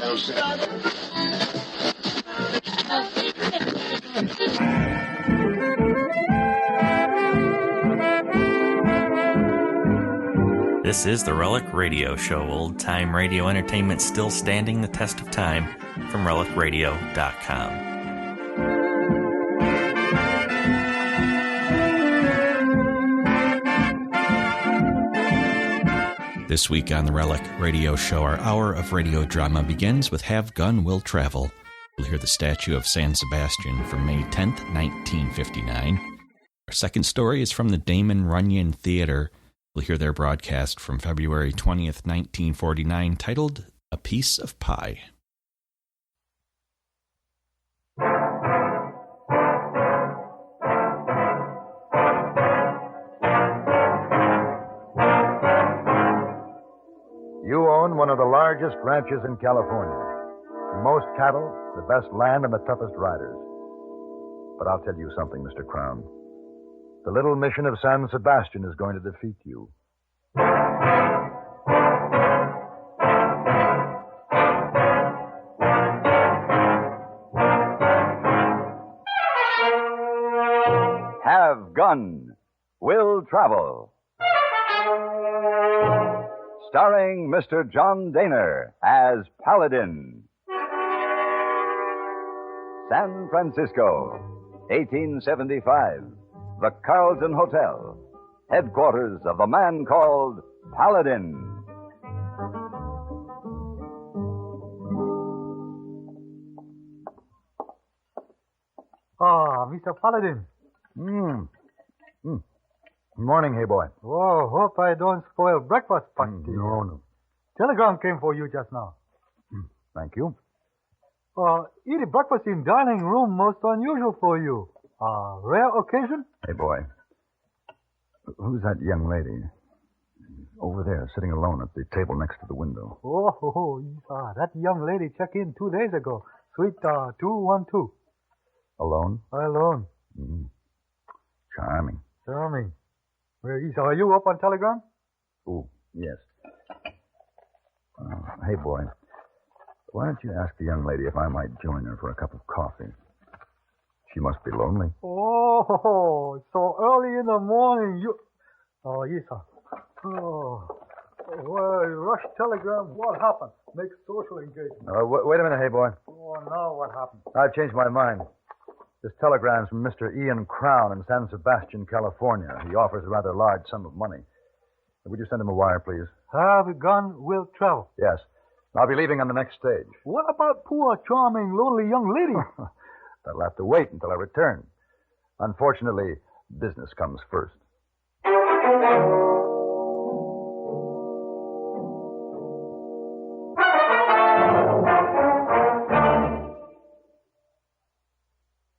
This is the Relic Radio Show, old-time radio entertainment still standing the test of time, from relicradio.com. This week on the Relic Radio Show, our hour of radio drama begins with Have Gun Will Travel. We'll hear the statue of San Sebastian from May 10th, 1959. Our second story is from the Damon Runyon Theater. We'll hear their broadcast from February 20th, 1949, titled A Piece of Pie. You own one of the largest ranches in California. Most cattle, the best land, and the toughest riders. But I'll tell you something, Mr. Crown. The little mission of San Sebastian is going to defeat you. Have Gun Will Travel. Starring Mr. John Daner as Paladin. San Francisco, 1875. The Carlton Hotel, headquarters of the man called Paladin. Ah, Mr. Paladin. Good morning, hey boy. Oh, hope I don't spoil breakfast party. No. Telegram came for you just now. Thank you. Eating breakfast in dining room most unusual for you. Rare occasion? Hey boy. Who's that young lady? Over there, sitting alone at the table next to the window. That young lady checked in 2 days ago. Suite 212. Alone? Alone. Charming. Charming. Well, Isa, are you up on Telegram? Oh, yes. Hey, boy. Why don't you ask the young lady if I might join her for a cup of coffee? She must be lonely. Oh, so early in the morning. Isa. Well, rush telegram. What happened? Make social engagement. Wait a minute, hey, boy. Oh, now what happened? I've changed my mind. This telegram's from Mr. Ian Crown in San Sebastian, California. He offers a rather large sum of money. Would you send him a wire, please? Have Gun Will Travel. Yes. I'll be leaving on the next stage. What about poor, charming, lonely young lady? That'll have to wait until I return. Unfortunately, business comes first.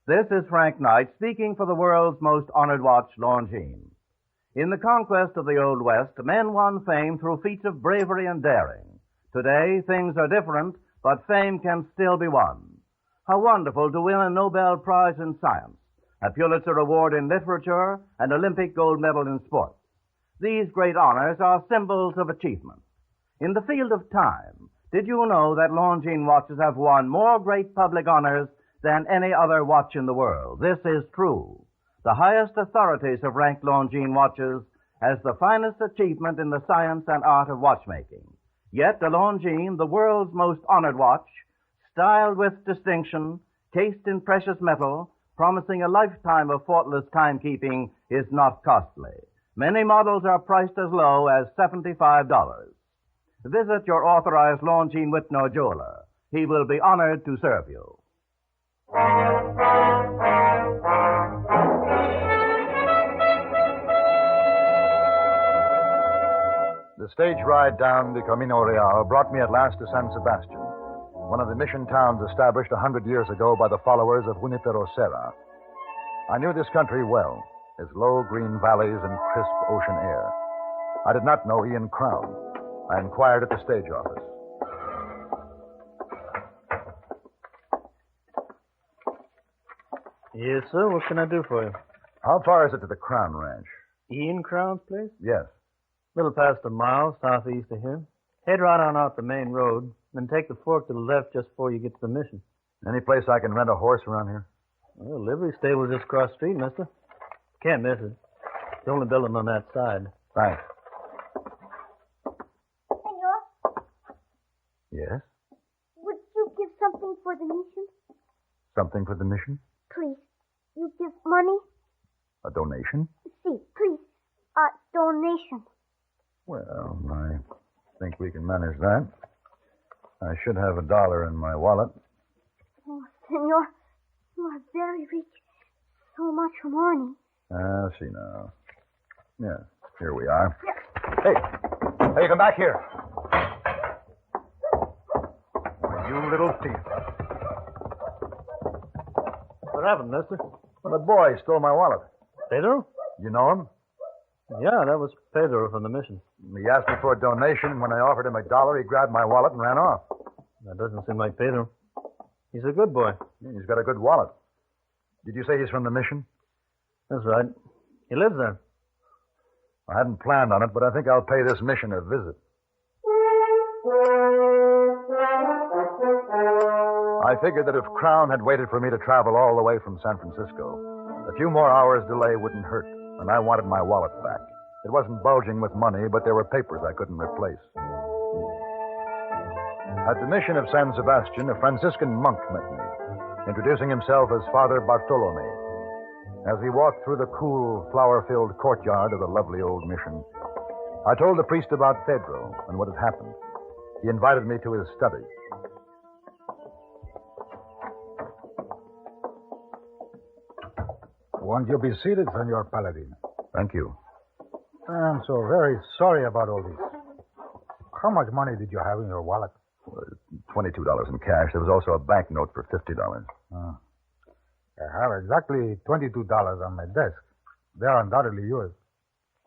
This is Frank Knight speaking for the world's most honored watch, Longines. In the conquest of the Old West, men won fame through feats of bravery and daring. Today, things are different, but fame can still be won. How wonderful to win a Nobel Prize in Science, a Pulitzer Award in Literature, and Olympic gold medal in sports. These great honors are symbols of achievement. In the field of time, did you know that Longines watches have won more great public honors than any other watch in the world? This is true. The highest authorities have ranked Longines watches as the finest achievement in the science and art of watchmaking. Yet the Longines, the world's most honored watch, styled with distinction, cased in precious metal, promising a lifetime of faultless timekeeping, is not costly. Many models are priced as low as $75. Visit your authorized Longines Whitnor jeweler. He will be honored to serve you. The stage ride down the Camino Real brought me at last to San Sebastian, one of the mission towns established 100 years ago by the followers of Junipero Serra. I knew this country well, its low green valleys and crisp ocean air. I did not know Ian Crown. I inquired at the stage office. Yes, sir. What can I do for you? How far is it to the Crown Ranch? Ian Crown's place? Yes. A little past a mile southeast of here. Head right on out the main road. Then take the fork to the left just before you get to the mission. Any place I can rent a horse around here? Well, livery stable's just across the street, mister. Can't miss it. The only building on that side. Thanks. Senor, Yes? would you give something for the mission? Something for the mission? Please. You give money? A donation? See, please. A donation. Well, I think we can manage that. I should have $1 in my wallet. Oh, senor, you are very rich. So much money. Ah, see now. Yeah, here we are. Hey, come back here. You little thief. What happened, mister? Well, the boy stole my wallet. Pedro? You know him? Yeah, that was Pedro from the mission. He asked me for a donation, and when I offered him $1, he grabbed my wallet and ran off. That doesn't seem like Pedro. He's a good boy. He's got a good wallet. Did you say he's from the mission? That's right. He lives there. I hadn't planned on it, but I think I'll pay this mission a visit. I figured that if Crown had waited for me to travel all the way from San Francisco, a few more hours' delay wouldn't hurt, and I wanted my wallet back. It wasn't bulging with money, but there were papers I couldn't replace. At the mission of San Sebastian, a Franciscan monk met me, introducing himself as Father Bartolome. As we walked through the cool, flower-filled courtyard of the lovely old mission, I told the priest about Pedro and what had happened. He invited me to his study. Won't you be seated, Senor Paladin? Thank you. I'm so very sorry about all this. How much money did you have in your wallet? $22 in cash. There was also a banknote for $50. I have exactly $22 on my desk. They're undoubtedly yours.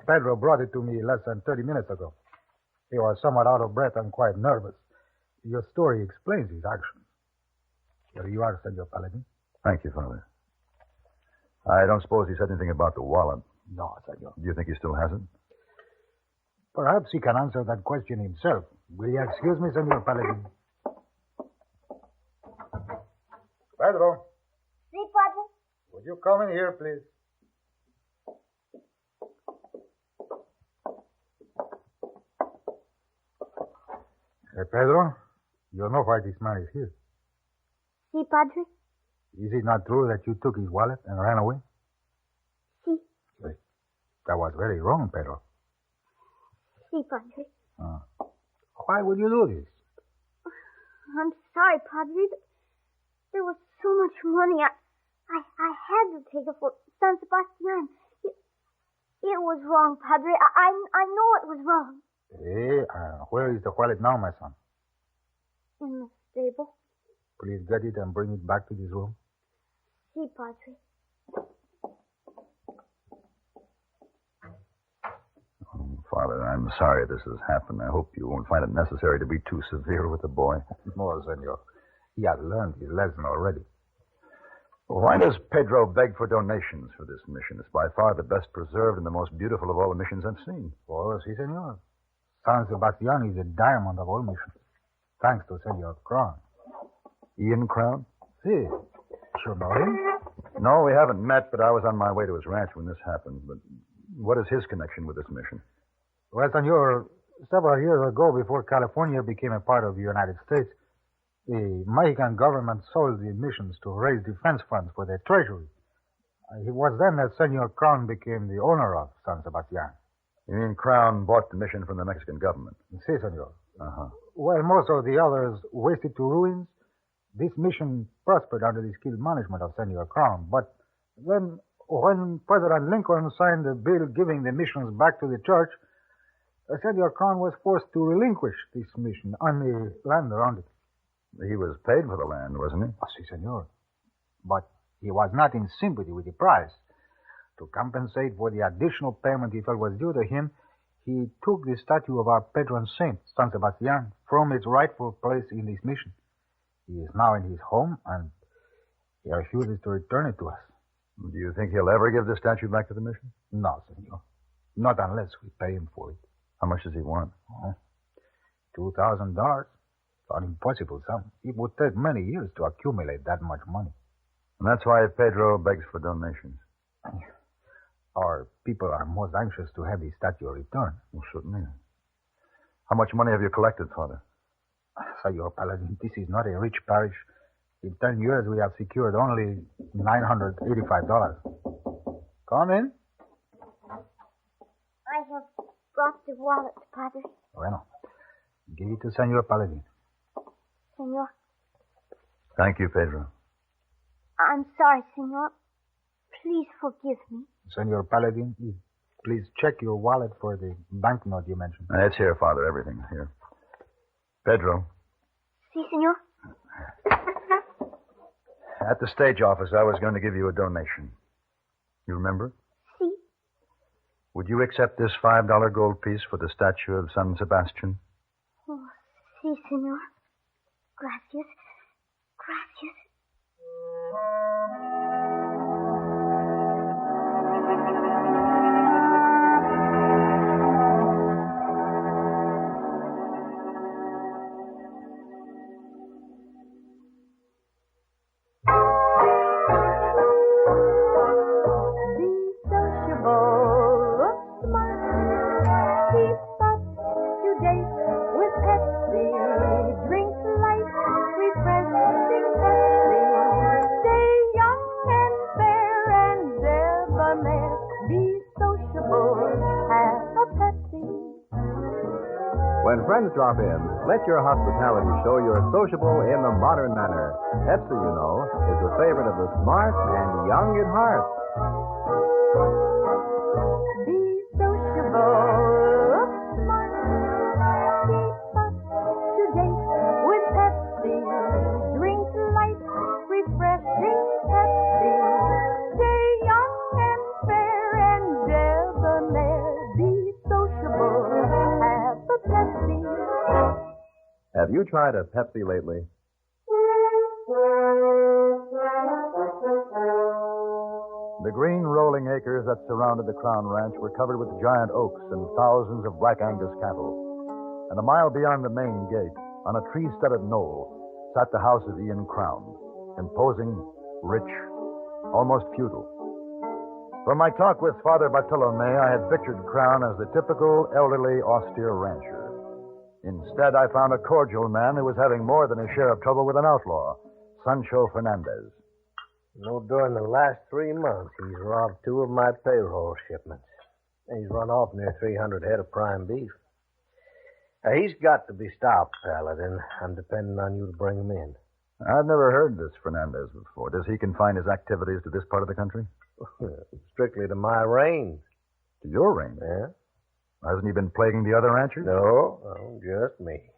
Pedro brought it to me less than 30 minutes ago. He was somewhat out of breath and quite nervous. Your story explains his actions. Here you are, Senor Paladin. Thank you, Father. I don't suppose he said anything about the wallet. No, Senor. Do you think he still has it? Perhaps he can answer that question himself. Will you excuse me, Senor Paladin? Pedro, See, Padre? would you come in here, please? Hey, Pedro, you know why this man is here. See, Padre? Is it not true that you took his wallet and ran away? See. That was very wrong, Pedro. See, Padre? Why would you do this? I'm sorry, Padre. There was so much money. I had to take it for San Sebastian. It was wrong, Padre. I know it was wrong. Where is the wallet now, my son? In the stable. Please get it and bring it back to this room. See, Padre. Father, I'm sorry this has happened. I hope you won't find it necessary to be too severe with the boy. No, senor. He has learned his lesson already. Well, why does Pedro beg for donations for this mission? It's by far the best preserved and the most beautiful of all the missions I've seen. Oh, si, senor. San Sebastian is a diamond of all missions. Thanks to Senor Crown. Ian Crown? Si. You know him? No, we haven't met, but I was on my way to his ranch when this happened. But what is his connection with this mission? Well, senor, several years ago, before California became a part of the United States, the Mexican government sold the missions to raise defense funds for their treasury. It was then that Senor Crown became the owner of San Sebastian. You mean Crown bought the mission from the Mexican government? Si, senor. Uh-huh. While most of the others wasted to ruins, this mission prospered under the skilled management of Senor Crown. But then, when President Lincoln signed the bill giving the missions back to the church, Senor Crown was forced to relinquish this mission on the land around it. He was paid for the land, wasn't he? Si, senor. But he was not in sympathy with the price. To compensate for the additional payment he felt was due to him, he took the statue of our patron saint, San Sebastian, from its rightful place in this mission. He is now in his home, and he refuses to return it to us. Do you think he'll ever give the statue back to the mission? No, senor. Not unless we pay him for it. How much does he want? $2,000. An impossible sum. It would take many years to accumulate that much money. And that's why Pedro begs for donations. Our people are most anxious to have the statue returned. Well, certainly. How much money have you collected, Father? Senor Paladin, this is not a rich parish. In 10 years, we have secured only $985. Come in. I have brought the wallet, Padre. Bueno. Give it to Senor Paladin. Senor. Thank you, Pedro. I'm sorry, Senor. Please forgive me. Senor Paladin, please check your wallet for the banknote you mentioned. It's here, Father. Everything's here. Pedro. Si, Senor. At the stage office, I was going to give you a donation. You remember? Si. Would you accept this $5 gold piece for the statue of San Sebastian? Oh, si, Senor. Gracias. Gracias. When friends drop in, let your hospitality show you're sociable in the modern manner. Pepsi, you know, is the favorite of the smart and young at heart. Be sociable, smart, keep up to date with Pepsi. Drink light, refreshing Pepsi. Stay young and fair and debonair. Be sociable, have a Pepsi. Have you tried a Pepsi lately? The green rolling acres that surrounded the Crown Ranch were covered with giant oaks and thousands of black Angus cattle. And a mile beyond the main gate, on a tree-studded knoll, sat the house of Ian Crown, imposing, rich, almost feudal. From my talk with Father Bartolome, I had pictured Crown as the typical elderly, austere rancher. Instead, I found a cordial man who was having more than his share of trouble with an outlaw, Sancho Fernandez. During the last 3 months, he's robbed 2 of my payroll shipments. He's run off near 300 head of prime beef. He's got to be stopped, Paladin. I'm depending on you to bring him in. I've never heard this Fernandez before. Does he confine his activities to this part of the country? Strictly to my range. To your range? Yeah. Hasn't he been plaguing the other ranchers? No, just me.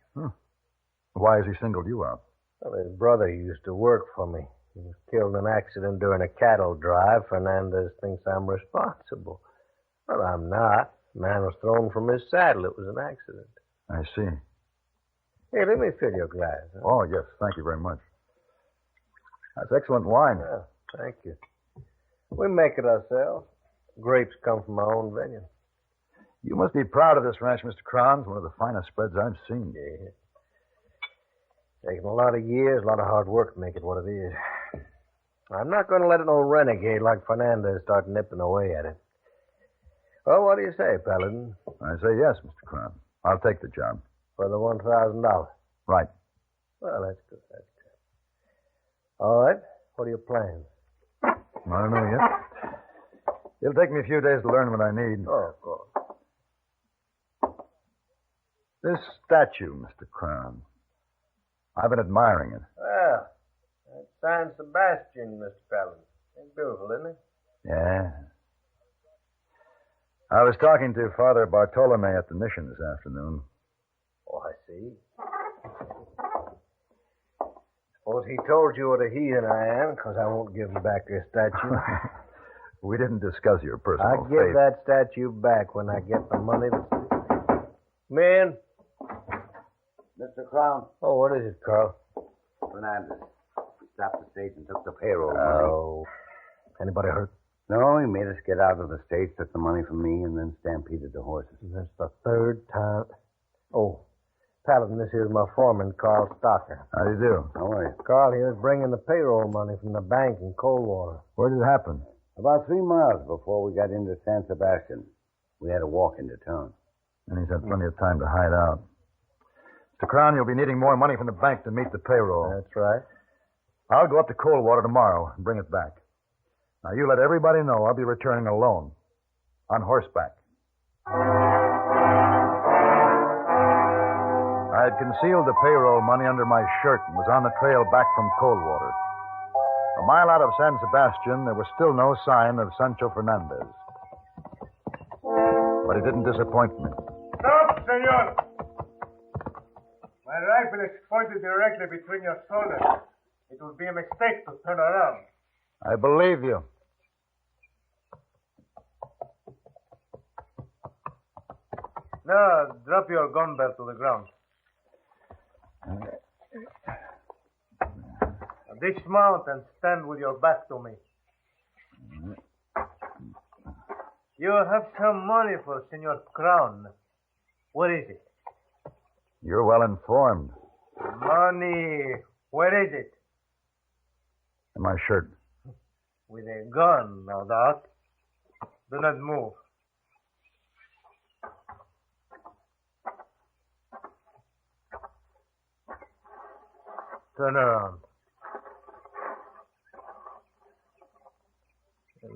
Why has he singled you out? Well, his brother used to work for me. He was killed in an accident during a cattle drive. Fernandez thinks I'm responsible. Well, I'm not. The man was thrown from his saddle. It was an accident. I see. Hey, let me fill your glass. Huh? Oh, yes. Thank you very much. That's excellent wine. Yeah, thank you. We make it ourselves. Grapes come from our own vineyard. You must be proud of this ranch, Mr. Crown. It's one of the finest spreads I've seen. Yeah. Taken a lot of years, a lot of hard work to make it what it is. I'm not going to let an old renegade like Fernandez start nipping away at it. Well, what do you say, Paladin? I say yes, Mr. Crown. I'll take the job. For the $1,000? Right. Well, that's good. All right. What are your plans? I don't know yet. It'll take me a few days to learn what I need. Oh, of course. This statue, Mr. Crown. I've been admiring it. Well, that's San Sebastian, Mr. Paladin. It's beautiful, isn't it? Yeah. I was talking to Father Bartolome at the mission this afternoon. Oh, I see. Suppose he told you what a heathen I am, because I won't give him back your statue. We didn't discuss your personal I'll give faith. that statue back when I get the money to... Man. Mr. Crown. Oh, what is it, Carl? Fernandez. He stopped the stage and took the payroll Oh. Anybody hurt? No, he made us get out of the stage, took the money from me, and then stampeded the horses. That's the 3rd time. Oh, Paladin, this is my foreman, Carl Stocker. How do you do? How are you? Carl here is bringing the payroll money from the bank in Coldwater. Where did it happen? About 3 miles before we got into San Sebastian. We had to walk into town. And he's had plenty of time to hide out. Mr. Crown, you'll be needing more money from the bank to meet the payroll. That's right. I'll go up to Coldwater tomorrow and bring it back. Now, you let everybody know I'll be returning alone. On horseback. I had concealed the payroll money under my shirt and was on the trail back from Coldwater. A mile out of San Sebastian, there was still no sign of Sancho Fernandez. But it didn't disappoint me. Stop, senor! My rifle is pointed directly between your shoulders. It would be a mistake to turn around. I believe you. Now, drop your gun belt to the ground. Dismount and stand with your back to me. You have some money for Senor Crown. What is it? You're well informed. Money. Where is it? In my shirt. With a gun, no doubt. Do not move. Turn around.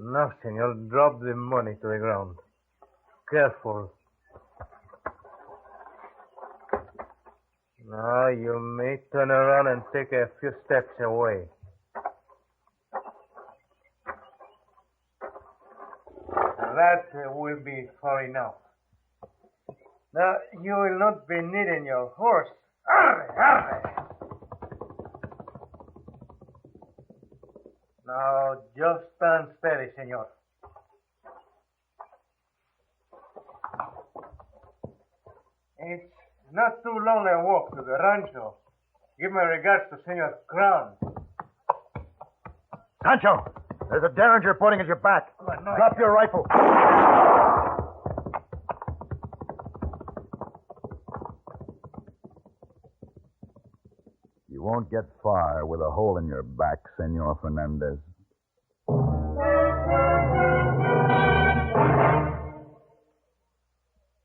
Now, senor, drop the money to the ground. Careful. Now, you may turn around and take a few steps away. That will be far enough. Now, you will not be needing your horse. Arre, arre. Now, just stand steady, senor. It's not too long a walk to the rancho. Give my regards to Senor Crown. Sancho, there's a derringer pointing at your back. Drop your rifle. You won't get far with a hole in your back, Senor Fernandez.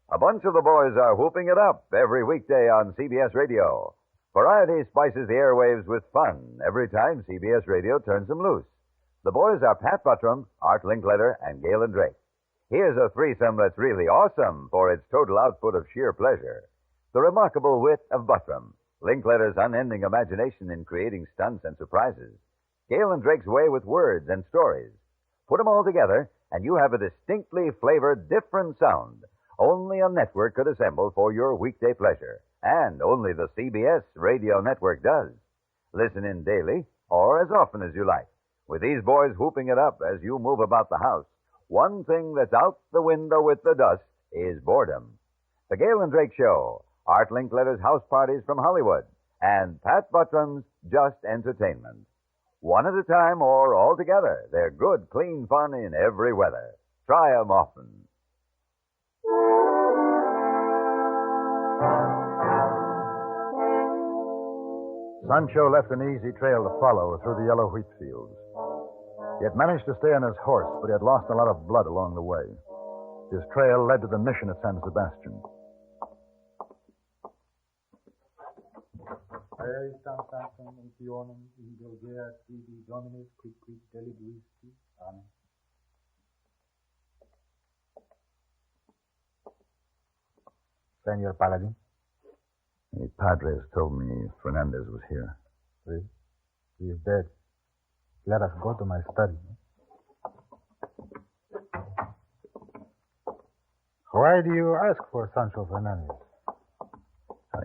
A bunch of the boys are whooping it up every weekday on CBS Radio. Variety spices the airwaves with fun every time CBS Radio turns them loose. The boys are Pat Buttram, Art Linkletter, and Galen Drake. Here's a threesome that's really awesome for its total output of sheer pleasure. The remarkable wit of Buttram, Linkletter's unending imagination in creating stunts and surprises, Galen Drake's way with words and stories. Put them all together, and you have a distinctly flavored, different sound only a network could assemble for your weekday pleasure, and only the CBS Radio Network does. Listen in daily, or as often as you like. With these boys whooping it up as you move about the house, one thing that's out the window with the dust is boredom. The Galen Drake Show, Art Linkletter's House Parties from Hollywood, and Pat Buttram's Just Entertainment. One at a time or all together, they're good, clean fun in every weather. Try 'em often. Sancho left an easy trail to follow through the yellow wheat fields. He had managed to stay on his horse, but he had lost a lot of blood along the way. His trail led to the mission at San Sebastian. Senor Paladin. The Padres told me Fernandez was here. He is dead. Let us go to my study. Why do you ask for Sancho Fernandez?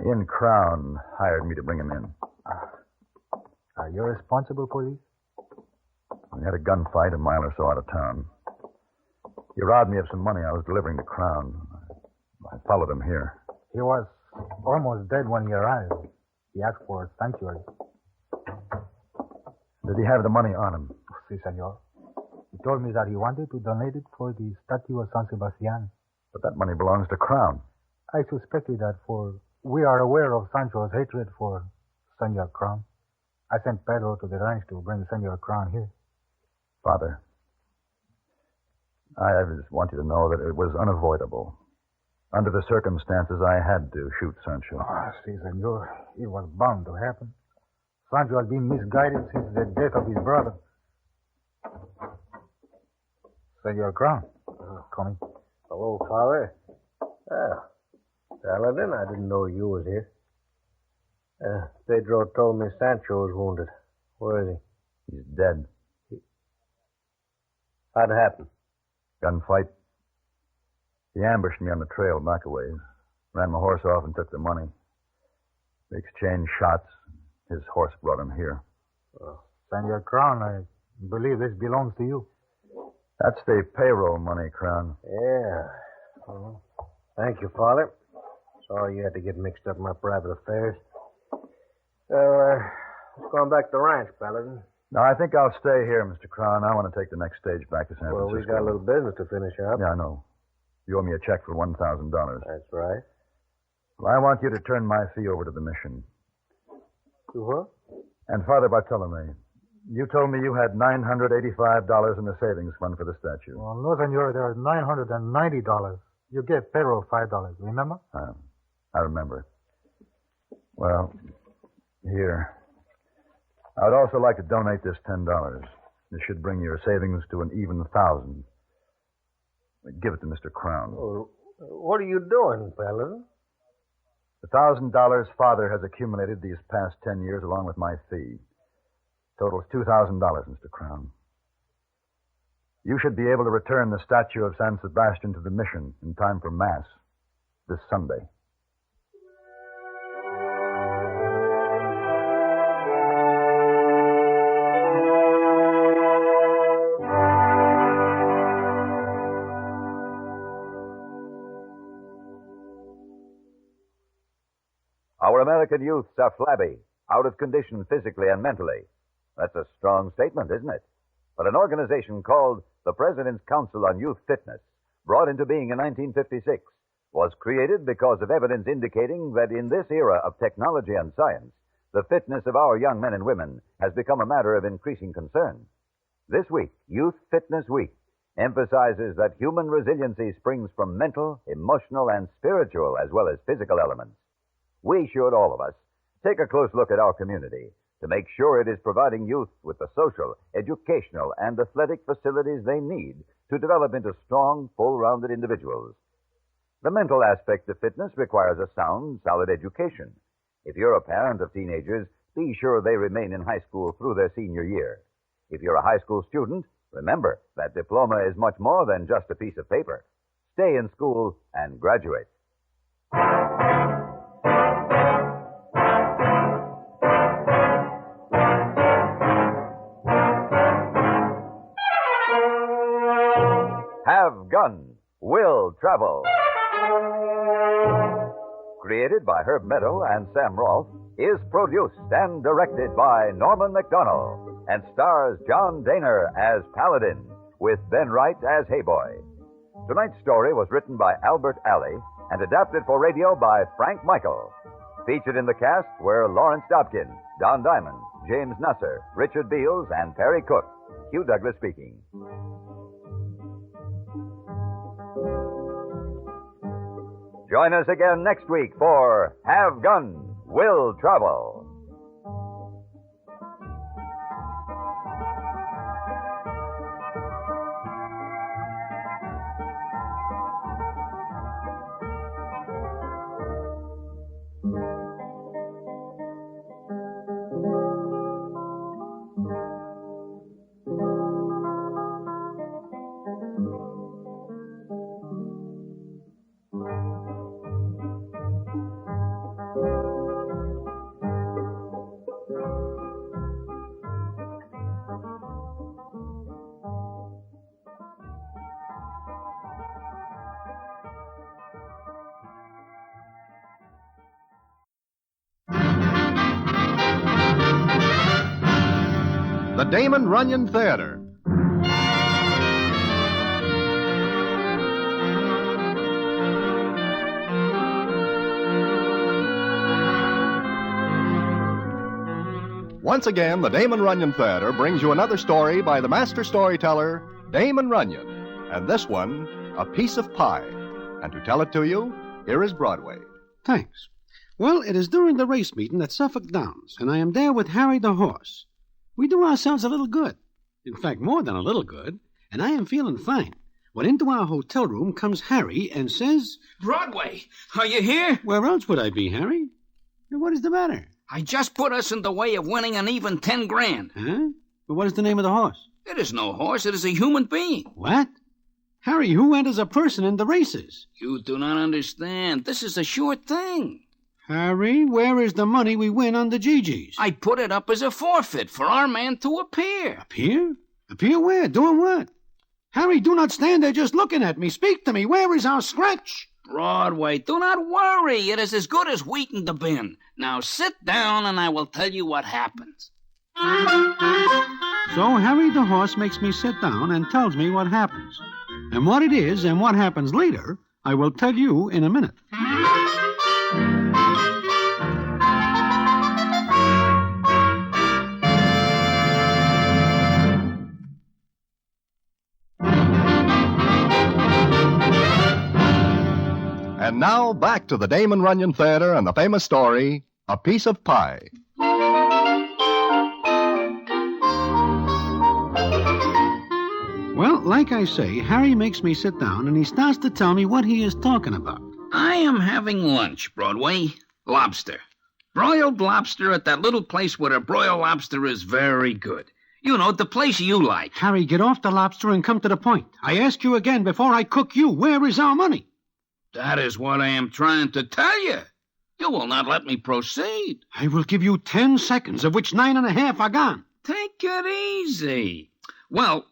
Ian Crown hired me to bring him in. Are you responsible for this? We had a gunfight a mile or so out of town. He robbed me of some money I was delivering to Crown. I followed him here. He was almost dead when he arrived. He asked for sanctuary. Did he have the money on him? Si, senor. He told me that he wanted to donate it for the statue of San Sebastian. But that money belongs to Crown. I suspected that for we are aware of Sancho's hatred for Senor Crown. I sent Pedro to the ranch to bring Senor Crown here. Father, I just want you to know that it was unavoidable. Under the circumstances, I had to shoot Sancho. Si, senor. It was bound to happen. Sancho has been misguided since the death of his brother. Senor Crown. Coming. Hello, Father. Paladin, I didn't know you was here. Pedro told me Sancho was wounded. Where is he? He's dead. How'd it happen? Gunfight. He ambushed me on the trail back a ways. Ran my horse off and took the money. We exchanged shots. His horse brought him here. Senor Crown, I believe this belongs to you. That's the payroll money, Crown. Yeah. Well, thank you, Father. Sorry you had to get mixed up in my private affairs. So, let's go on back to the ranch, Paladin. No, I think I'll stay here, Mr. Crown. I want to take the next stage back to San Francisco. Well, we got a little business to finish up. Yeah, I know. You owe me a check for $1,000. That's right. Well, I want you to turn my fee over to the mission. To what? And Father Bartolome, you told me you had $985 in the savings fund for the statue. Well, no, senor, there's $990. You gave Pedro $5, remember? I remember. Well, here. I would also like to donate this $10. This should bring your savings to an even 1,000. Give it to Mr. Crown. Well, what are you doing, Paladin? The $1,000 Father has accumulated these past 10 years along with my fee. Totals $2,000, Mr. Crown. You should be able to return the statue of San Sebastian to the mission in time for Mass this Sunday. Our American youths are flabby, out of condition physically and mentally. That's a strong statement, isn't it? But an organization called the President's Council on Youth Fitness, brought into being in 1956, was created because of evidence indicating that in this era of technology and science, the fitness of our young men and women has become a matter of increasing concern. This week, Youth Fitness Week, emphasizes that human resiliency springs from mental, emotional, and spiritual as well as physical elements. We should, all of us, take a close look at our community to make sure it is providing youth with the social, educational, and athletic facilities they need to develop into strong, full-rounded individuals. The mental aspect of fitness requires a sound, solid education. If you're a parent of teenagers, be sure they remain in high school through their senior year. If you're a high school student, remember that diploma is much more than just a piece of paper. Stay in school and graduate. Have Gun, Will Travel. Created by Herb Meadow and Sam Rolfe, is produced and directed by Norman McDonnell and stars John Daner as Paladin with Ben Wright as Hayboy. Tonight's story was written by Albert Alley and adapted for radio by Frank Michael. Featured in the cast were Lawrence Dobkin, Don Diamond, James Nusser, Richard Beals, and Perry Cook. Hugh Douglas speaking. Join us again next week for Have Gun, Will Travel. The Damon Runyon Theater. Once again, the Damon Runyon Theater brings you another story by the master storyteller, Damon Runyon. And this one, A Piece of Pie. And to tell it to you, here is Broadway. Thanks. Well, it is during the race meeting at Suffolk Downs, and I am there with Harry the horse. We do ourselves a little good. In fact, more than a little good, and I am feeling fine. When into our hotel room comes Harry and says... Broadway, are you here? Where else would I be, Harry? What is the matter? I just put us in the way of winning an even 10 grand. Huh? But what is the name of the horse? It is no horse, it is a human being. What? Harry, who enters a person in the races? You do not understand. This is a sure thing. Harry, where is the money we win on the GGs? I put it up as a forfeit for our man to appear. Appear? Appear where? Doing what? Harry, do not stand there just looking at me. Speak to me. Where is our scratch? Broadway, do not worry. It is as good as wheat in the bin. Now sit down and I will tell you what happens. So Harry the horse makes me sit down and tells me what happens. And what it is and what happens later, I will tell you in a minute. And now, back to the Damon Runyon Theater and the famous story, A Piece of Pie. Well, like I say, Harry makes me sit down and he starts to tell me what he is talking about. I am having lunch, Broadway. Lobster. Broiled lobster at that little place where a broiled lobster is very good. You know, the place you like. Harry, get off the lobster and come to the point. I ask you again before I cook you, where is our money? That is what I am trying to tell you. You will not let me proceed. I will give you 10 seconds, of which 9.5 are gone. Take it easy. Well,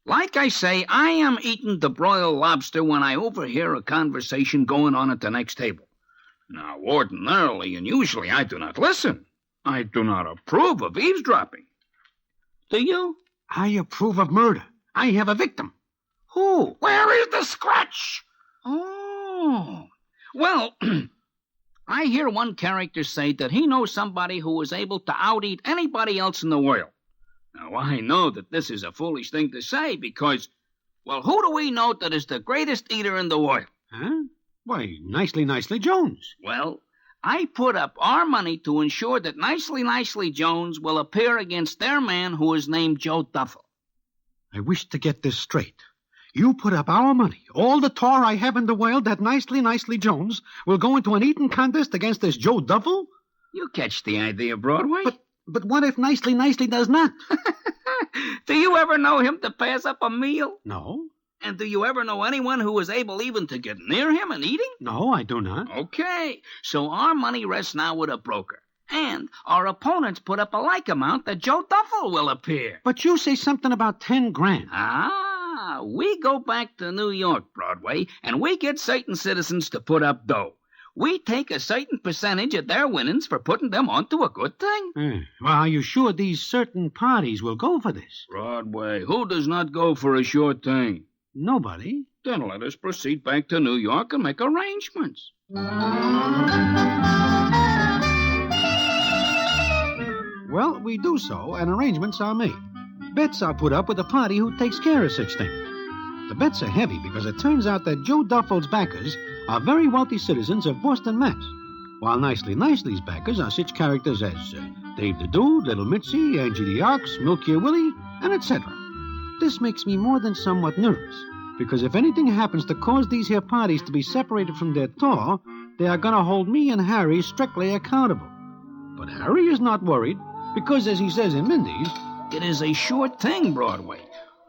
like I say, I am eating the broiled lobster when I overhear a conversation going on at the next table. Now, ordinarily and usually I do not listen. I do not approve of eavesdropping. Do you? I approve of murder. I have a victim. Who? Where is the scratch? Oh. Well, I hear one character say that he knows somebody who is able to out-eat anybody else in the world. Now, I know that this is a foolish thing to say because, well, who do we know that is the greatest eater in the world? Huh? Why, Nicely Jones. Well, I put up our money to ensure that Nicely Jones will appear against their man who is named Joe Duffel. I wish to get this straight. You put up our money, all the tar I have in the world, that Nicely Jones will go into an eating contest against this Joe Duffel? You catch the idea, Broadway? But what if Nicely does not? Do you ever know him to pass up a meal? No. And do you ever know anyone who is able even to get near him in eating? No, I do not. Okay, so our money rests now with a broker. And our opponents put up a like amount that Joe Duffel will appear. But you say something about 10 grand. We go back to New York, Broadway, and we get certain citizens to put up dough. We take a certain percentage of their winnings for putting them onto a good thing. Well, are you sure these certain parties will go for this? Broadway, who does not go for a sure thing? Nobody. Then let us proceed back to New York and make arrangements. Well, we do so, and arrangements are made. Bets are put up with the party who takes care of such things. The bets are heavy because it turns out that Joe Duffel's backers are very wealthy citizens of Boston, Mass., while Nicely's backers are such characters as Dave the Dude, Little Mitzi, Angie the Ox, Milky Willie, and etc. This makes me more than somewhat nervous, because if anything happens to cause these here parties to be separated from their tour, they are going to hold me and Harry strictly accountable. But Harry is not worried, because as he says in Mindy's, it is a sure thing, Broadway.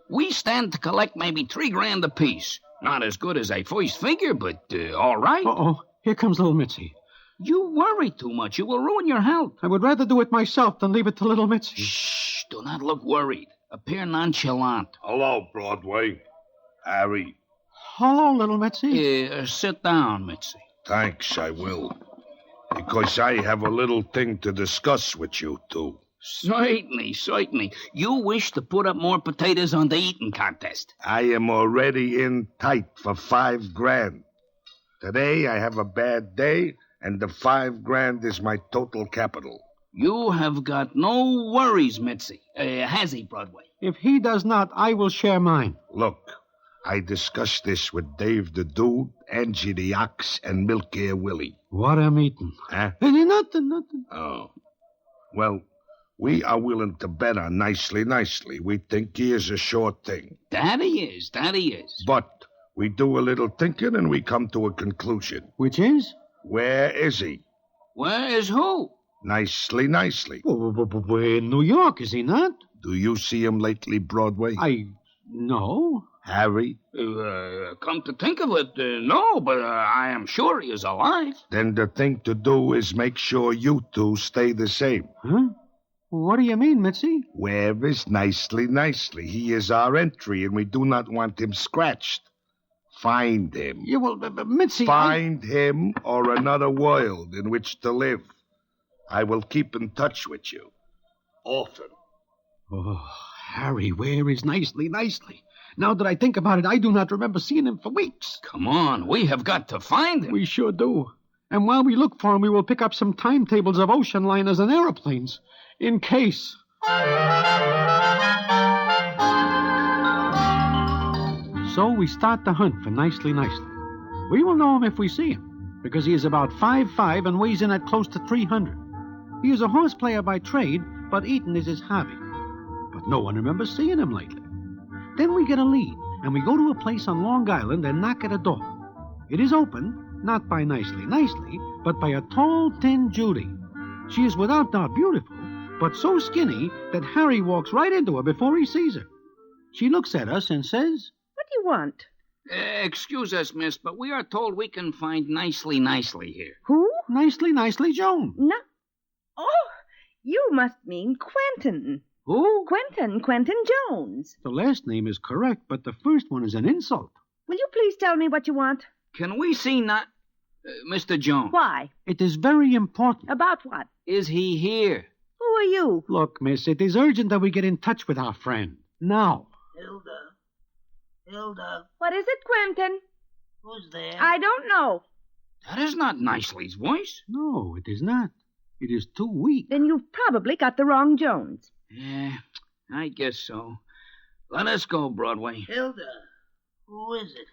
We stand to collect maybe 3 grand apiece. Not as good as a first figure, but all right. Uh-oh, here comes Little Mitzi. You worry too much. You will ruin your health. I would rather do it myself than leave it to Little Mitzi. Shh, do not look worried. Appear nonchalant. Hello, Broadway. Harry. Hello, Little Mitzi. Sit down, Mitzi. Thanks, I will. Because I have a little thing to discuss with you two. Certainly. You wish to put up more potatoes on the eating contest. I am already in tight for 5 grand. Today I have a bad day, and the 5 grand is my total capital. You have got no worries, Mitzi. Has he, Broadway? If he does not, I will share mine. Look, I discussed this with Dave the Dude, Angie the Ox, and Milk Air Willie. What a meeting. Huh? Nothing. Oh. Well, we are willing to bet on Nicely. We think he is a sure thing. That he is. But we do a little thinking and we come to a conclusion. Which is? Where is he? Where is who? Nicely. In New York, is he not? Do you see him lately, Broadway? No. Harry? Come to think of it, no, but I am sure he is alive. Then the thing to do is make sure you two stay the same. Huh? What do you mean, Mitzi? Where is Nicely? He is our entry, and we do not want him scratched. Find him. Yeah, well, Mitzi... Find him or another world in which to live. I will keep in touch with you. Often. Oh, Harry, where is Nicely? Now that I think about it, I do not remember seeing him for weeks. Come on, we have got to find him. We sure do. And while we look for him, we will pick up some timetables of ocean liners and aeroplanes. In case. So we start the hunt for Nicely. We will know him if we see him, because he is about 5'5" and weighs in at close to 300. He is a horse player by trade, but eating is his hobby. But no one remembers seeing him lately. Then we get a lead, and we go to a place on Long Island and knock at a door. It is opened, not by Nicely, but by a tall, thin Judy. She is without doubt beautiful, but so skinny that Harry walks right into her before he sees her. She looks at us and says, "What do you want?" Excuse us, miss, but we are told we can find Nicely here. Who? Nicely Jones. No. Oh, you must mean Quentin. Who? Quentin Jones. The last name is correct, but the first one is an insult. Will you please tell me what you want? Can we see Mr. Jones? Why? It is very important. About what? Is he here? Who are you? Look, miss, it is urgent that we get in touch with our friend. Now. Hilda. What is it, Quentin? Who's there? I don't know. That is not Nicely's voice. No, it is not. It is too weak. Then you've probably got the wrong Jones. Yeah, I guess so. Let us go, Broadway. Hilda, who is it?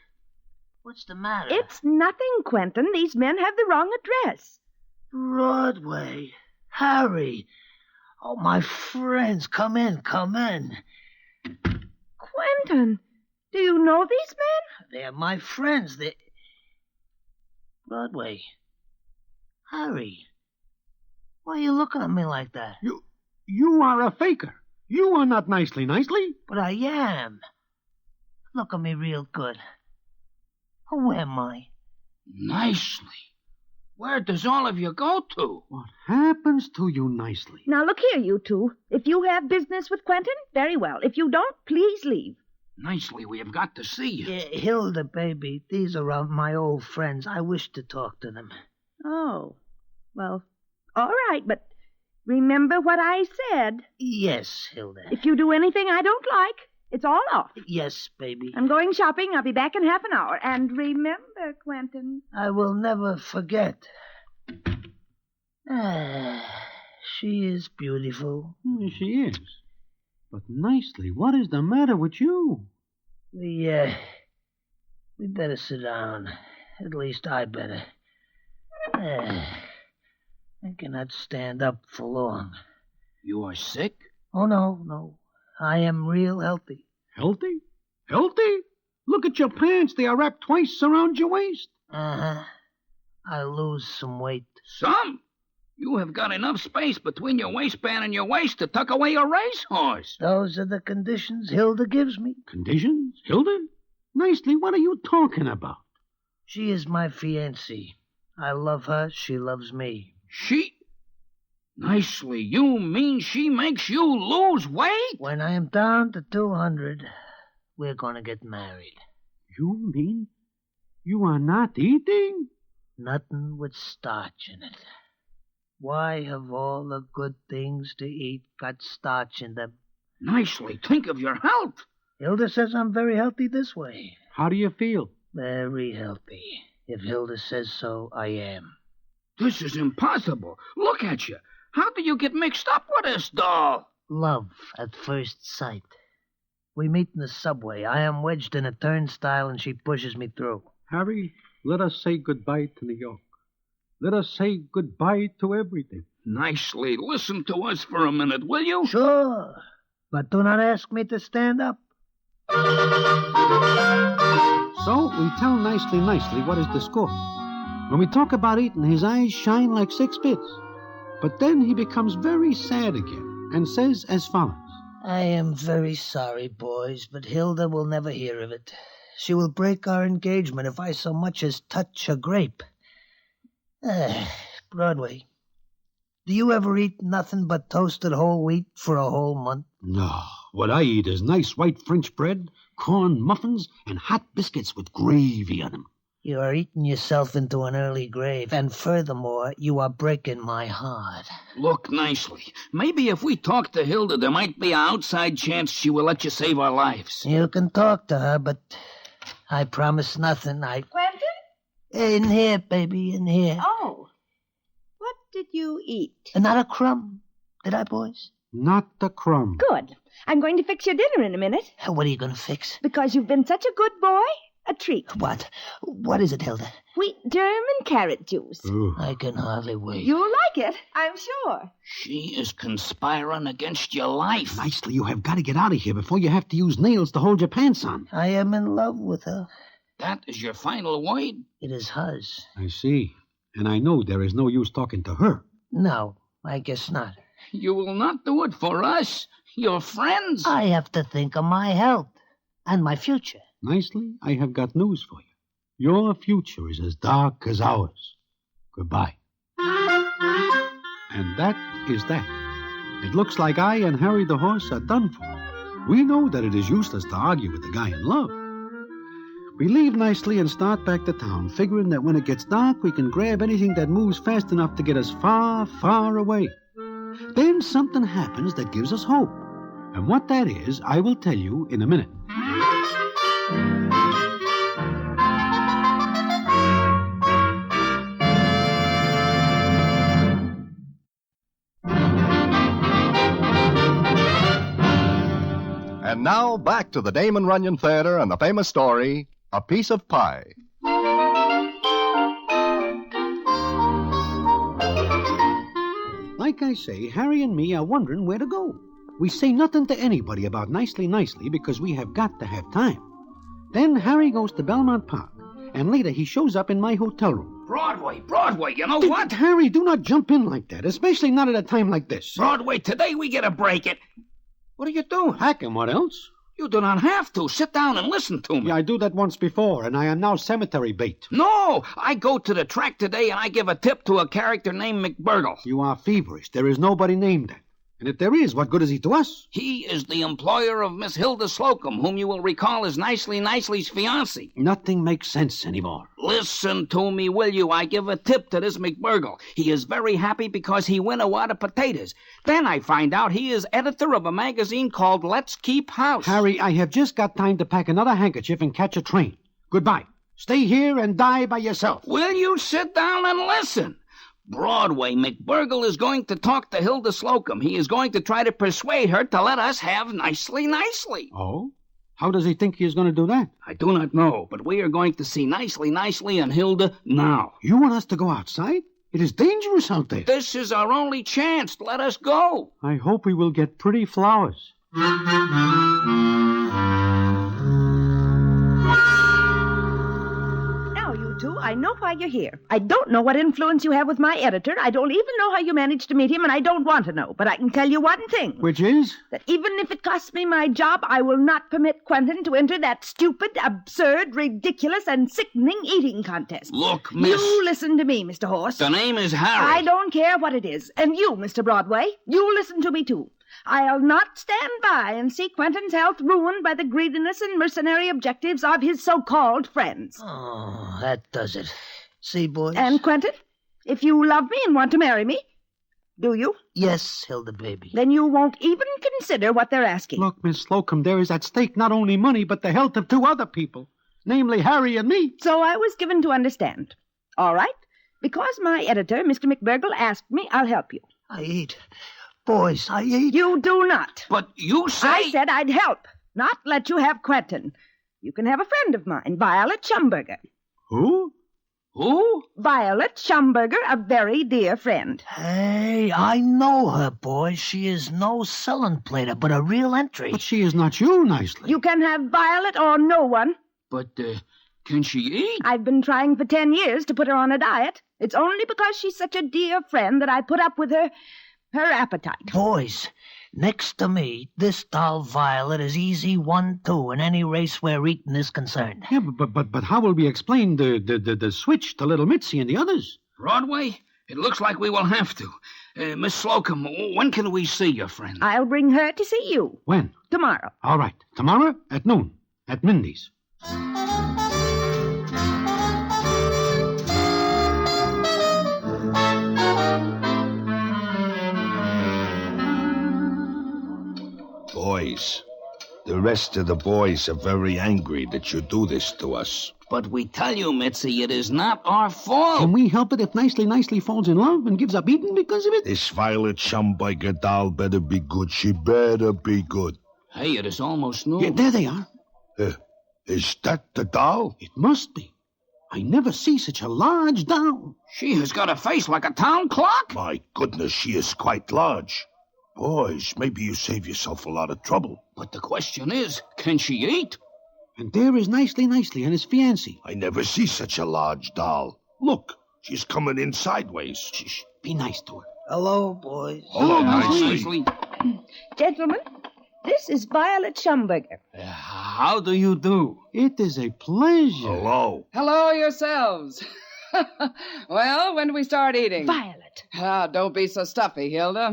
What's the matter? It's nothing, Quentin. These men have the wrong address. Broadway. Harry. Oh, my friends, come in. Quentin, do you know these men? They're my friends. Broadway. Harry. Why are you looking at me like that? You are a faker. You are not Nicely. But I am. Look at me real good. Who am I? Nicely. Where does all of you go to? What happens to you, Nicely? Now, look here, you two. If you have business with Quentin, very well. If you don't, please leave. Nicely, we have got to see you. Hilda, baby, these are my old friends. I wish to talk to them. Oh, well, all right, but remember what I said. Yes, Hilda. If you do anything I don't like, it's all off. Yes, baby. I'm going shopping. I'll be back in half an hour. And remember, Quentin. I will never forget. She is beautiful. She is. But Nicely, what is the matter with you? We better sit down. At least I better. I cannot stand up for long. You are sick? Oh, no. I am real healthy. Healthy? Healthy? Look at your pants. They are wrapped twice around your waist. Uh-huh. I lose some weight. Some? You have got enough space between your waistband and your waist to tuck away a racehorse. Those are the conditions Hilda gives me. Conditions? Hilda? Nicely, what are you talking about? She is my fiancée. I love her. She loves me. She? Nicely, you mean she makes you lose weight? When I am down to 200, we're going to get married. You mean you are not eating? Nothing with starch in it. Why have all the good things to eat got starch in them? Nicely, think of your health. Hilda says I'm very healthy this way. How do you feel? Very healthy. If Hilda says so, I am. This is impossible. Look at you. How do you get mixed up with this doll? Love at first sight. We meet in the subway. I am wedged in a turnstile, and she pushes me through. Harry, let us say goodbye to New York. Let us say goodbye to everything. Nicely. Listen to us for a minute, will you? Sure. But do not ask me to stand up. So we tell nicely what is the score. When we talk about Eaton, his eyes shine like 6 bits. But then he becomes very sad again and says as follows. I am very sorry, boys, but Hilda will never hear of it. She will break our engagement if I so much as touch a grape. Broadway, do you ever eat nothing but toasted whole wheat for a whole month? No, what I eat is nice white French bread, corn muffins, and hot biscuits with gravy on them. You are eating yourself into an early grave, and furthermore, you are breaking my heart. Look, Nicely, maybe if we talk to Hilda, there might be an outside chance she will let you save our lives. You can talk to her, but I promise nothing. Quentin? In here, baby, in here. Oh. What did you eat? Not a crumb. Did I, boys? Not a crumb. Good. I'm going to fix your dinner in a minute. What are you going to fix? Because you've been such a good boy. A treat. What? What is it, Hilda? Sweet German carrot juice. Ooh. I can hardly wait. You'll like it, I'm sure. She is conspiring against your life. Nicely, you have got to get out of here before you have to use nails to hold your pants on. I am in love with her. That is your final word? It is hers. I see. And I know there is no use talking to her. No, I guess not. You will not do it for us, your friends. I have to think of my health and my future. Nicely, I have got news for you. Your future is as dark as ours. Goodbye. And that is that. It looks like I and Harry the horse are done for. We know that it is useless to argue with the guy in love. We leave nicely and start back to town, figuring that when it gets dark, we can grab anything that moves fast enough to get us far, far away. Then something happens that gives us hope. And what that is, I will tell you in a minute. And now, back to the Damon Runyon Theater and the famous story, A Piece of Pie. Like I say, Harry and me are wondering where to go. We say nothing to anybody about nicely because we have got to have time. Then Harry goes to Belmont Park, and later he shows up in my hotel room. Broadway, you know what? Harry, do not jump in like that, especially not at a time like this. Broadway, today we get a break it. What are you doing? Hacking, what else? You do not have to. Sit down and listen to me. Yeah, I do that once before, and I am now cemetery bait. No, I go to the track today and I give a tip to a character named McBurgle. You are feverish. There is nobody named that. And if there is, what good is he to us? He is the employer of Miss Hilda Slocum, whom you will recall as Nicely's fiancée. Nothing makes sense anymore. Listen to me, will you? I give a tip to this McBurgle. He is very happy because he win a wad of potatoes. Then I find out he is editor of a magazine called Let's Keep House. Harry, I have just got time to pack another handkerchief and catch a train. Goodbye. Stay here and die by yourself. Will you sit down and listen? Broadway, McBurgle is going to talk to Hilda Slocum. He is going to try to persuade her to let us have Nicely. Oh? How does he think he is going to do that? I do not know, but we are going to see Nicely and Hilda now. You want us to go outside? It is dangerous out there. This is our only chance. Let us go. I hope we will get pretty flowers. Two, I know why you're here. I don't know what influence you have with my editor. I don't even know how you managed to meet him, and I don't want to know. But I can tell you one thing. Which is? That even if it costs me my job, I will not permit Quentin to enter that stupid, absurd, ridiculous, and sickening eating contest. Look, miss... You listen to me, Mr. Horse. The name is Harry. I don't care what it is. And you, Mr. Broadway, you listen to me, too. I'll not stand by and see Quentin's health ruined by the greediness and mercenary objectives of his so-called friends. Oh, that does it. See, boys? And, Quentin, if you love me and want to marry me, do you? Yes, Hilda, baby. Then you won't even consider what they're asking. Look, Miss Slocum, there is at stake not only money, but the health of two other people, namely Harry and me. So I was given to understand. All right. Because my editor, Mr. McBurgle, asked me, I'll help you. I eat. Boys, I eat. You do not. But you say... I said I'd help, not let you have Quentin. You can have a friend of mine, Violet Schumberger. Who? Who? Violet Schumberger, a very dear friend. Hey, I know her, boys. She is no selling plater, but a real entry. But she is not you, nicely. You can have Violet or no one. But, can she eat? I've been trying for 10 years to put her on a diet. It's only because she's such a dear friend that I put up with her appetite. Boys, next to me, this doll Violet is easy 1-2 in any race where eating is concerned. Yeah, but how will we explain the switch to little Mitzi and the others? Broadway? It looks like we will have to. Miss Slocum, when can we see your friend? I'll bring her to see you. When? Tomorrow. All right. Tomorrow at noon at Mindy's. Boys, the rest of the boys are very angry that you do this to us. But we tell you, Mitzi, it is not our fault. Can we help it if Nicely falls in love and gives up eating because of it? This Violet Schumberger doll better be good. She better be good. Hey, it is almost noon. Yeah, there they are. Is that the doll? It must be. I never see such a large doll. She has got a face like a town clock. My goodness, she is quite large. Boys, maybe you save yourself a lot of trouble. But the question is, can she eat? And there is Nicely and his fiancée. I never see such a large doll. Look, she's coming in sideways. Shh, be nice to her. Hello, boys. Hello, Nicely. Gentlemen, this is Violet Schumberger. How do you do? It is a pleasure. Hello. Hello yourselves. Well, when do we start eating? Violet. Don't be so stuffy, Hilda.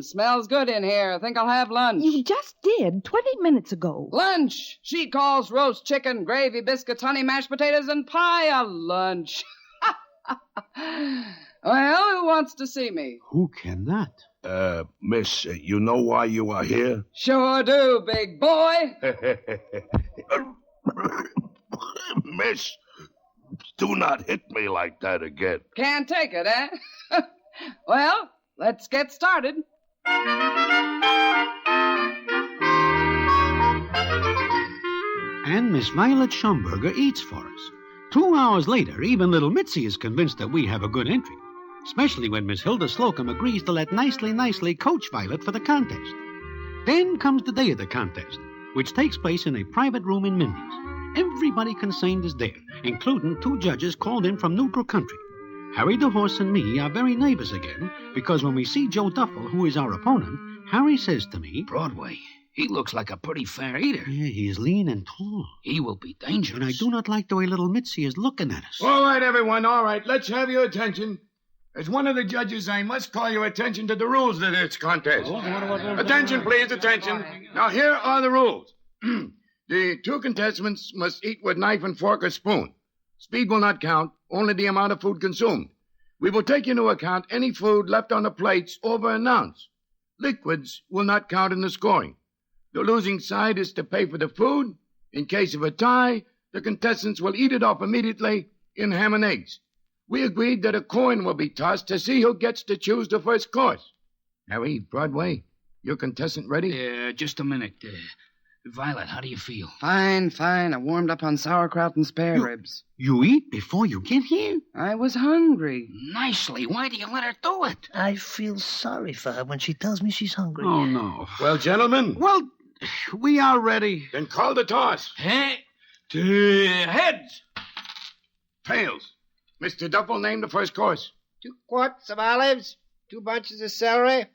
Smells good in here. Think I'll have lunch. You just did 20 minutes ago. Lunch. She calls roast chicken, gravy, biscuits, honey, mashed potatoes, and pie a lunch. Well, who wants to see me? Who cannot? Miss, you know why you are here? Sure do, big boy. Miss, do not hit me like that again. Can't take it, eh? Well, let's get started. And Miss Violet Schumberger eats for us. 2 hours later, even little Mitzi is convinced that we have a good entry, especially when Miss Hilda Slocum agrees to let Nicely coach Violet for the contest. Then comes the day of the contest, which takes place in a private room in Mindy's. Everybody concerned is there, including 2 judges called in from neutral country. Harry the horse and me are very nervous again, because when we see Joe Duffel, who is our opponent, Harry says to me, Broadway, he looks like a pretty fair eater. Yeah, he is lean and tall. He will be dangerous. And I do not like the way little Mitzi is looking at us. All right, everyone, all right. Let's have your attention. As one of the judges, I must call your attention to the rules of this contest. Attention, please, attention. Now, here are the rules. The 2 contestants must eat with knife and fork or spoon. Speed will not count, only the amount of food consumed. We will take into account any food left on the plates over an ounce. Liquids will not count in the scoring. The losing side is to pay for the food. In case of a tie, the contestants will eat it off immediately in ham and eggs. We agreed that a coin will be tossed to see who gets to choose the first course. Harry, Broadway, your contestant ready? Just a minute. Violet, how do you feel? Fine. I warmed up on sauerkraut and spare ribs. You eat before you get here? I was hungry. Nicely, why do you let her do it? I feel sorry for her when she tells me she's hungry. Oh, no. Well, gentlemen. Well, we are ready. Then call the toss. Heads. Tails. Mr. Duffel, name the first course. 2 quarts of olives, 2 bunches of celery,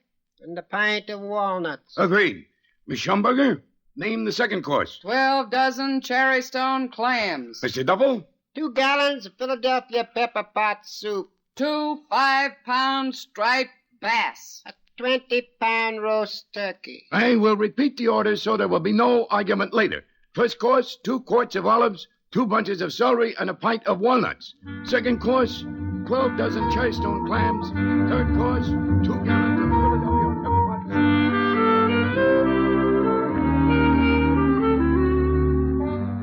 and a pint of walnuts. Agreed. Miss Schumberger, name the second course. 12 dozen cherry stone clams. Mr. Duffel? 2 gallons of Philadelphia pepper pot soup. 2 5-pound striped bass. A 20-pound roast turkey. I will repeat the order so there will be no argument later. First course, 2 quarts of olives, 2 bunches of celery, and a pint of walnuts. Second course, 12 dozen cherry stone clams. Third course, 2 gallons of Philadelphia pepper pot soup.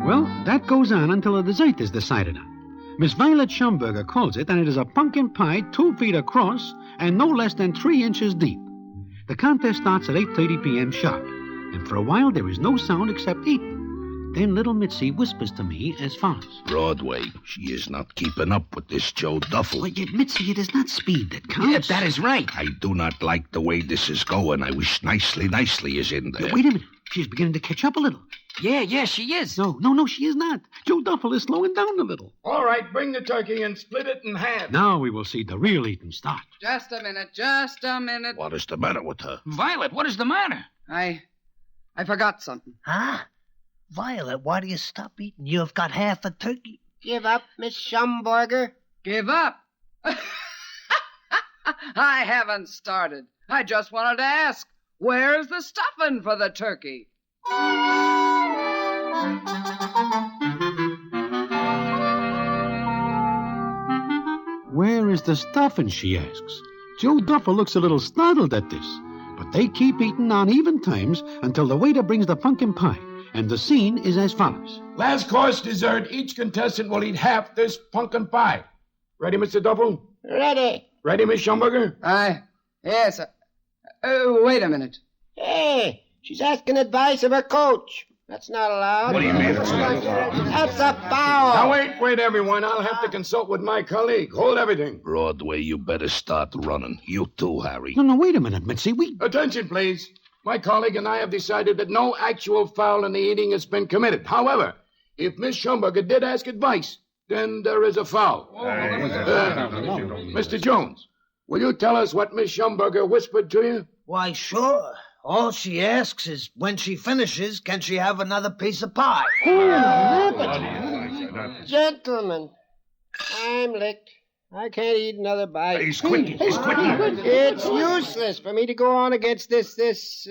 Well, that goes on until the dessert is decided on. Miss Violet Schumberger calls it, and it is a pumpkin pie 2 feet across and no less than 3 inches deep. The contest starts at 8:30 p.m. sharp, and for a while there is no sound except eating. Then little Mitzi whispers to me as follows. Broadway, she is not keeping up with this Joe Duffel. Well, yet, Mitzi, it is not speed that counts. Yeah, that is right. I do not like the way this is going. I wish Nicely is in there. Wait a minute. She's beginning to catch up a little. Yeah, she is. No, she is not. Joe Duffel is slowing down a little. All right, bring the turkey and split it in half. Now we will see the real eating start. Just a minute. What is the matter with her? Violet, what is the matter? I forgot something. Huh? Violet, why do you stop eating? You have got half a turkey. Give up, Miss Schumberger. Give up? I haven't started. I just wanted to ask, where's the stuffing for the turkey? Where is the stuffing, she asks. Joe Duffel looks a little startled at this, but they keep eating on even times until the waiter brings the pumpkin pie, and the scene is as follows. Last course dessert, each contestant will eat half this pumpkin pie. Ready, Mr. Duffel? Ready. Ready, Miss Schumberger? Yes. Wait a minute. Hey, she's asking advice of her coach. That's not allowed. What do you mean it's not allowed? That's a foul. Now, wait, everyone. I'll have to consult with my colleague. Hold everything. Broadway, you better start running. You too, Harry. No, wait a minute, Mitzi. Attention, please. My colleague and I have decided that no actual foul in the eating has been committed. However, if Miss Schumberger did ask advice, then there is a foul. Mr. Jones, will you tell us what Miss Schumberger whispered to you? Why, sure. All she asks is, when she finishes, can she have another piece of pie? Gentlemen, I'm licked. I can't eat another bite. He's quitting. It's useless for me to go on against this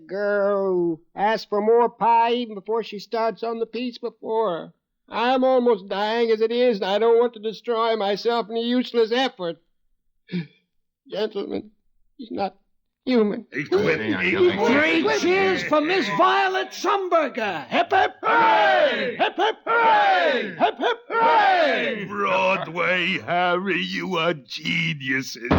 girl who asked for more pie even before she starts on the piece before her. I'm almost dying as it is, and I don't want to destroy myself in a useless effort. Gentlemen, he's not human. He's quitting. 3 cheers for Miss Violet Schumberger. Hip, hip, hooray! Hip, hip, hooray! Hip, hip, hooray! Broadway, Harry, you are geniuses.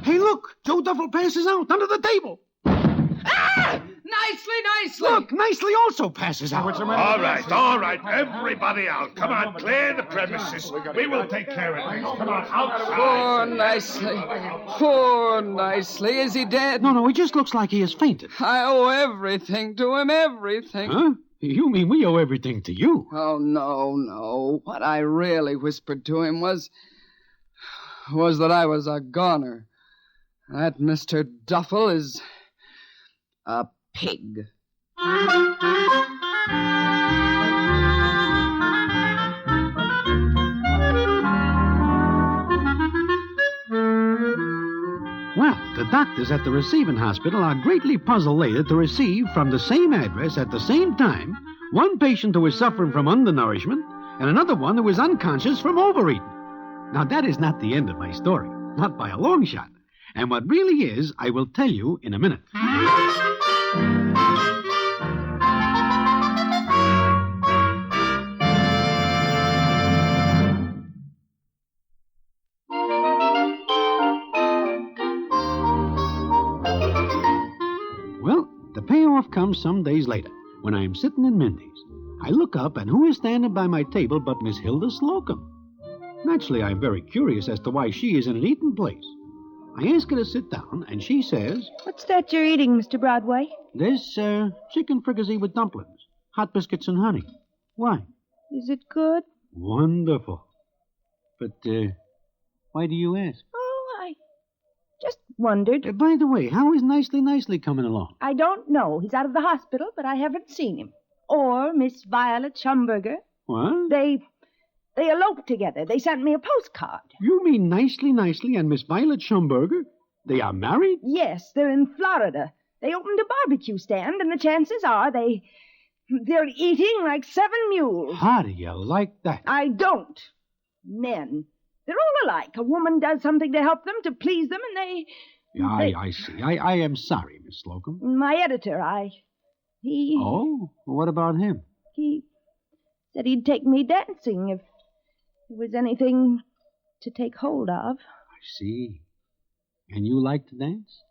Hey, look! Joe Duffel passes out under the table. Ah! Nicely. Look, Nicely also passes out. All right. Everybody out. Come on, clear the premises. We will take care of things. Come on, outside. Poor Nicely. Is he dead? No, he just looks like he has fainted. I owe everything to him, everything. Huh? You mean we owe everything to you? Oh, no. What I really whispered to him was that I was a goner. That Mr. Duffel is a pig. Well, the doctors at the receiving hospital are greatly puzzled later to receive from the same address at the same time one patient who is suffering from undernourishment and another one who is unconscious from overeating. Now, that is not the end of my story, not by a long shot. And what really is, I will tell you in a minute. Well, the payoff comes some days later, when I am sitting in Mindy's. I look up, and who is standing by my table but Miss Hilda Slocum? Naturally, I am very curious as to why she is in an eating place. I ask her to sit down, and she says... What's that you're eating, Mr. Broadway? This, chicken fricassee with dumplings, hot biscuits and honey. Why? Is it good? Wonderful. But, why do you ask? Oh, I just wondered. By the way, how is Nicely coming along? I don't know. He's out of the hospital, but I haven't seen him. Or Miss Violet Schumberger. What? They eloped together. They sent me a postcard. You mean Nicely and Miss Violet Schumberger? They are married? Yes, they're in Florida. They opened a barbecue stand, and the chances are they're eating like 7 mules. How do you like that? I don't. Men. They're all alike. A woman does something to help them, to please them, and they... I see. I am sorry, Miss Slocum. My editor, he... Oh? What about him? He said he'd take me dancing there was anything to take hold of. I see. And you like to dance?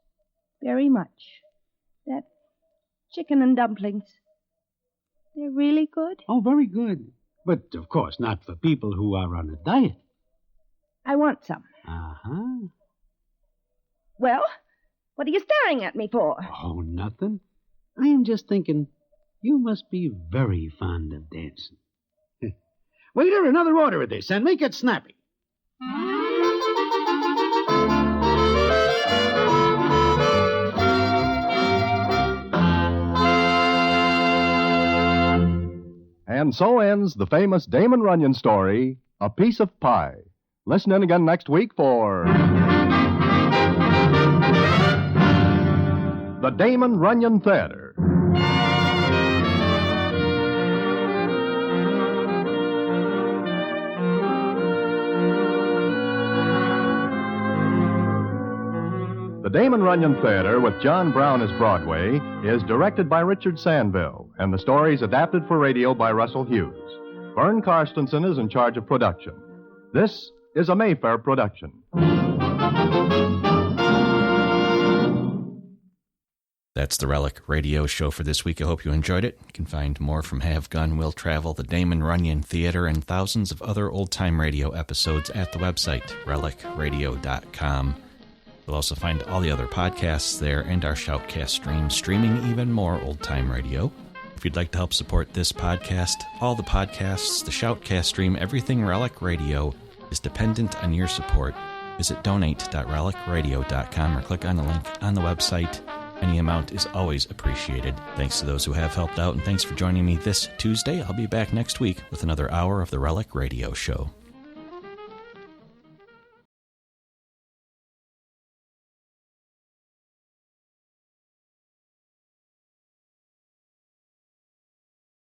Very much. That chicken and dumplings. They're really good. Oh, very good. But, of course, not for people who are on a diet. I want some. Uh-huh. Well, what are you staring at me for? Oh, nothing. I am just thinking you must be very fond of dancing. Waiter, another order of this, and make it snappy. And so ends the famous Damon Runyon story, A Piece of Pie. Listen in again next week for the Damon Runyon Theater. The Damon Runyon Theater, with John Brown as Broadway, is directed by Richard Sandville, and the story is adapted for radio by Russell Hughes. Vern Karstensen is in charge of production. This is a Mayfair production. That's the Relic Radio Show for this week. I hope you enjoyed it. You can find more from Have Gun, Will Travel, the Damon Runyon Theater, and thousands of other old-time radio episodes at the website, relicradio.com. You'll also find all the other podcasts there and our Shoutcast stream, streaming even more old-time radio. If you'd like to help support this podcast, all the podcasts, the Shoutcast stream, everything Relic Radio is dependent on your support. Visit donate.relicradio.com or click on the link on the website. Any amount is always appreciated. Thanks to those who have helped out, and thanks for joining me this Tuesday. I'll be back next week with another hour of the Relic Radio Show.